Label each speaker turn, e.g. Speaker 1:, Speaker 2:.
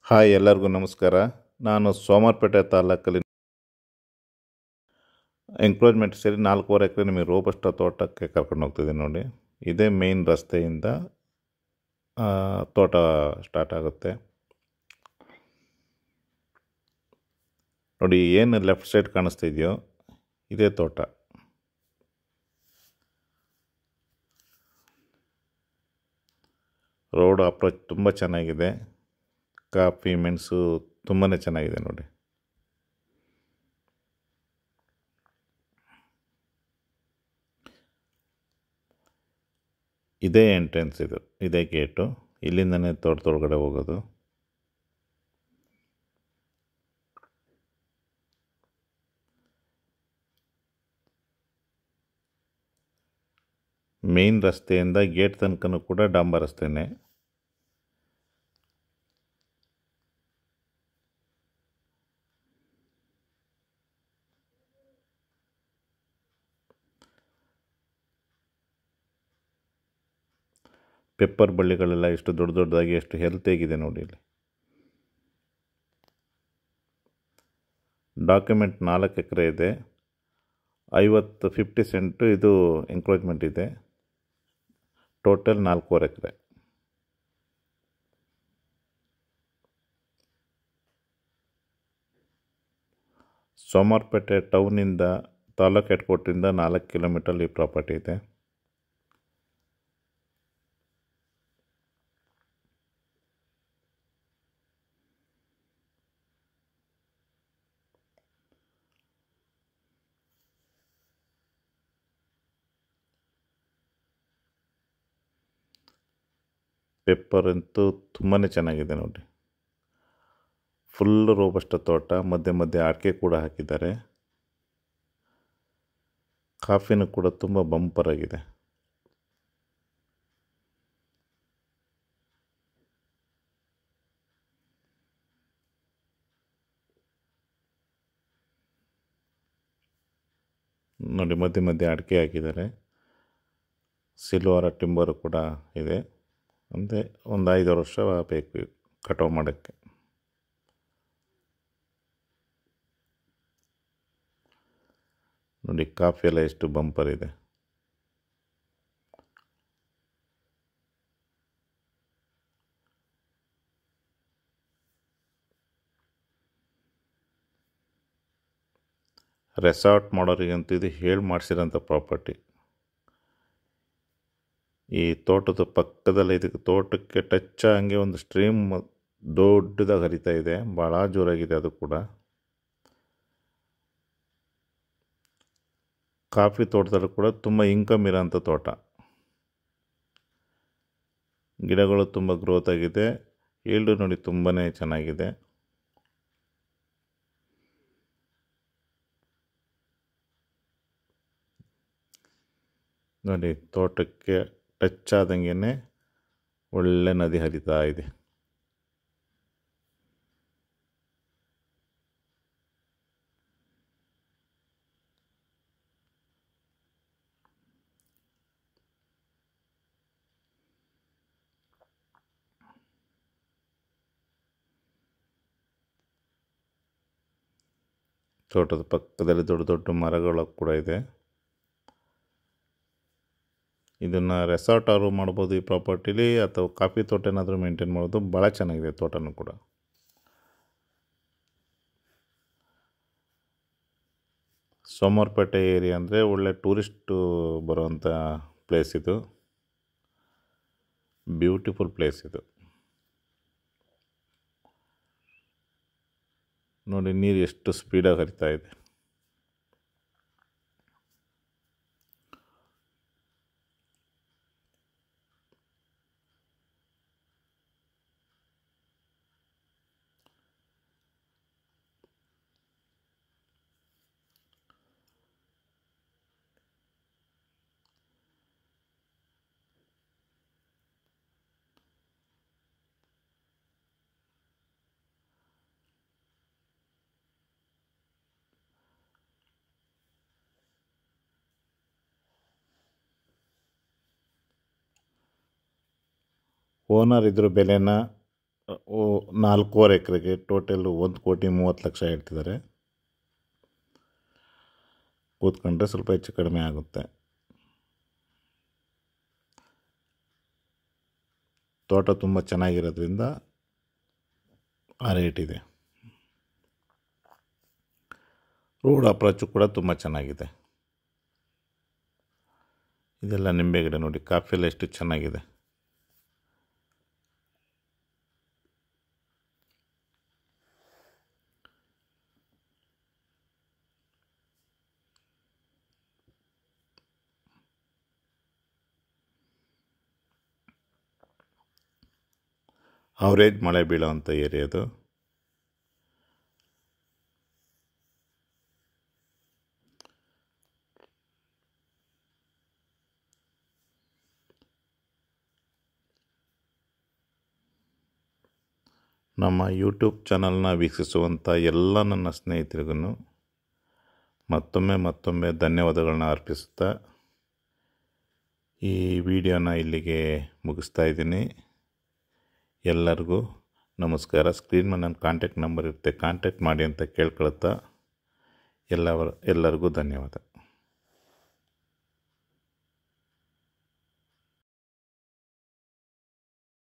Speaker 1: Hi ಎಲ್ಲರಿಗೂ ನಮಸ್ಕಾರ. ನಾನು ಸೋಮವಾರಪೇಟೆ ತಾಲೂಕಲ್ಲಿ ಎಂಕ್ರೋಚ್ಮೆಂಟ್ ಸೇರಿ 4.5 ಎಕರೆ ನಿಮಗೆ ರೋಬಸ್ಟ ತೋಟಕ್ಕೆ ಕರ್ಕೊಂಡು ಹೋಗ್ತಿದ್ದೀನಿ ನೋಡಿ. ಇದೇ ಮೇನ್ ರಸ್ತೆಯಿಂದ ತೋಟ ಸ್ಟಾರ್ಟ್ ಆಗುತ್ತೆ ನೋಡಿ. ಏನು ಲೆಫ್ಟ್ ಸೈಡ್ ಕಾಣಿಸ್ತಾ ಇದೆಯೋ ಇದೇ ತೋಟ. ರೋಡ್ ಅಪ್ರೋಚ್ ತುಂಬ ಚೆನ್ನಾಗಿದೆ. ಕಾಫಿ ಮೆಣಸು ತುಂಬಾ ಚೆನ್ನಾಗಿದೆ ನೋಡಿ. ಇದೇ ಎಂಟ್ರೆನ್ಸ್, ಇದೇ ಗೇಟು. ಇಲ್ಲಿಂದನೇ ತೋಟದೊಳಗಡೆ ಹೋಗೋದು. ಮೇನ್ ರಸ್ತೆಯಿಂದ ಗೇಟ್ ತನಕನೂ ಕೂಡ ಡಾಂಬರ್ ರಸ್ತೆನೇ. ಪೆಪ್ಪರ್ ಬಳ್ಳಿಗಳೆಲ್ಲ ಎಷ್ಟು ದೊಡ್ಡ ದೊಡ್ಡದಾಗಿ ಎಷ್ಟು ಹೆಲ್ತಿಯಾಗಿದೆ ನೋಡಿ. ಇಲ್ಲಿ ಡಾಕ್ಯುಮೆಂಟ್ 4 ಎಕರೆ ಇದೆ. 50 ಸೆಂಟು ಇದು ಎಂಕ್ರೋಚ್ಮೆಂಟ್ ಇದೆ. ಟೋಟಲ್ 4.5 ಎಕರೆ. ಸೋಮವಾರಪೇಟೆ ಟೌನಿಂದ ತಾಲೂಕು ಹೆಡ್ ಕ್ವಾರ್ಟರಿಂದ 4 ಕಿಲೋಮೀಟರ್ ಈ ಪ್ರಾಪರ್ಟಿ ಇದೆ. ಪೆಪ್ಪರ್ ಅಂತೂ ತುಂಬಾ ಚೆನ್ನಾಗಿದೆ ನೋಡಿ. ಫುಲ್ ರೋಬಸ್ಟ ತೋಟ. ಮಧ್ಯೆ ಮಧ್ಯೆ ಅಡಿಕೆ ಕೂಡ ಹಾಕಿದ್ದಾರೆ. ಕಾಫಿನೂ ಕೂಡ ತುಂಬ ಬಂಪರ್ ಆಗಿದೆ. ನೋಡಿ, ಮಧ್ಯೆ ಮಧ್ಯೆ ಅಡಿಕೆ ಹಾಕಿದ್ದಾರೆ. ಸಿಲ್ವರ ಟಿಂಬರು ಕೂಡ ಇದೆ. ಅಂದರೆ ಒಂದು 5 ವರ್ಷ ಬೇಕು ಕಟಾವು ಮಾಡೋಕ್ಕೆ. ನೋಡಿ, ಕಾಫಿ ಎಲ್ಲ ಎಷ್ಟು ಬಂಪರ್ ಇದೆ. ರೆಸಾರ್ಟ್ ಮಾಡೋರಿಗಂತೂ ಇದು ಹೇಳಿ ಮಾಡಿಸಿರೋಂಥ ಪ್ರಾಪರ್ಟಿ. ಈ ತೋಟದ ಪಕ್ಕದಲ್ಲಿ ಇದಕ್ಕೆ ತೋಟಕ್ಕೆ ಟಚ್ ಹಂಗೆ ಒಂದು ಸ್ಟ್ರೀಮ್ ದೊಡ್ಡದಾಗಿ ಹರಿತಾ ಇದೆ. ಭಾಳ ಜೋರಾಗಿದೆ ಅದು ಕೂಡ. ಕಾಫಿ ತೋಟದಲ್ಲೂ ಕೂಡ ತುಂಬ ಇನ್ಕಮ್ ಇರೋಂಥ ತೋಟ. ಗಿಡಗಳು ತುಂಬ ಗ್ರೋತ್ ಆಗಿದೆ. ಈಲ್ಡು ನೋಡಿ ತುಂಬಾ ಚೆನ್ನಾಗಿದೆ. ನೋಡಿ, ತೋಟಕ್ಕೆ ಟಚ್ ಆದಂಗೆ ಒಳ್ಳೆ ನದಿ ಹರಿತಾ ಇದೆ. ತೋಟದ ಪಕ್ಕದಲ್ಲಿ ದೊಡ್ಡ ದೊಡ್ಡ ಮರಗಳು ಕೂಡ ಇದೆ. ಇದನ್ನು ರೆಸಾರ್ಟ್ ಅವರು ಮಾಡ್ಬೋದು ಈ ಪ್ರಾಪರ್ಟಿಲಿ, ಅಥವಾ ಕಾಫಿ ತೋಟ ಏನಾದರೂ ಮೇಂಟೈನ್ ಮಾಡೋದು. ಭಾಳ ಚೆನ್ನಾಗಿದೆ ತೋಟನೂ ಕೂಡ. ಸೋಮವಾರಪೇಟೆ ಏರಿಯಾ ಅಂದರೆ ಒಳ್ಳೆ ಟೂರಿಸ್ಟು ಬರುವಂಥ ಪ್ಲೇಸ್ ಇದು. ಬ್ಯೂಟಿಫುಲ್ ಪ್ಲೇಸ್ ಇದು ನೋಡಿ. ನೀರು ಎಷ್ಟು ಸ್ಪೀಡಾಗಿ ಹರಿತಾ ಇದೆ. ಓನರ್ ಇದ್ರ ಬೆಲೆನ 4.5 ಎಕರೆಗೆ ಟೋಟಲ್ 1,30,00,000 ಹೇಳ್ತಿದ್ದಾರೆ. ಕೂತ್ಕೊಂಡ್ರೆ ಸ್ವಲ್ಪ ಹೆಚ್ಚು ಕಡಿಮೆ ಆಗುತ್ತೆ. ತೋಟ ತುಂಬ ಚೆನ್ನಾಗಿರೋದ್ರಿಂದ ಆ ರೇಟ್ ಇದೆ. ರೋಡ್ ಅಪ್ರೋಚು ಕೂಡ ತುಂಬ ಚೆನ್ನಾಗಿದೆ. ಇದೆಲ್ಲ ನಿಂಬೆ ಗಿಡ ನೋಡಿ, ಕಾಫಿ ಎಲ್ಲ ಎಷ್ಟು ಚೆನ್ನಾಗಿದೆ. ಅವರೇಜ್ ಮಳೆ ಬೀಳೋವಂಥ ಏರಿಯಾ ಅದು. ನಮ್ಮ ಯೂಟ್ಯೂಬ್ ಚಾನಲ್ನ ವೀಕ್ಷಿಸುವಂಥ ಎಲ್ಲ ನನ್ನ ಸ್ನೇಹಿತರಿಗೂ ಮತ್ತೊಮ್ಮೆ ಧನ್ಯವಾದಗಳನ್ನ ಅರ್ಪಿಸುತ್ತಾ ಈ ವಿಡಿಯೋನ ಇಲ್ಲಿಗೆ ಮುಗಿಸ್ತಾ ಇದ್ದೀನಿ. ಎಲ್ಲರಿಗೂ ನಮಸ್ಕಾರ. ಸ್ಕ್ರೀನ್ ಮೇಲೆ ನನ್ನ ಕಾಂಟ್ಯಾಕ್ಟ್ ನಂಬರ್ ಇರುತ್ತೆ, ಕಾಂಟ್ಯಾಕ್ಟ್ ಮಾಡಿ ಅಂತ ಕೇಳ್ಕೊಳ್ತಾ ಎಲ್ಲರಿಗೂ ಧನ್ಯವಾದ.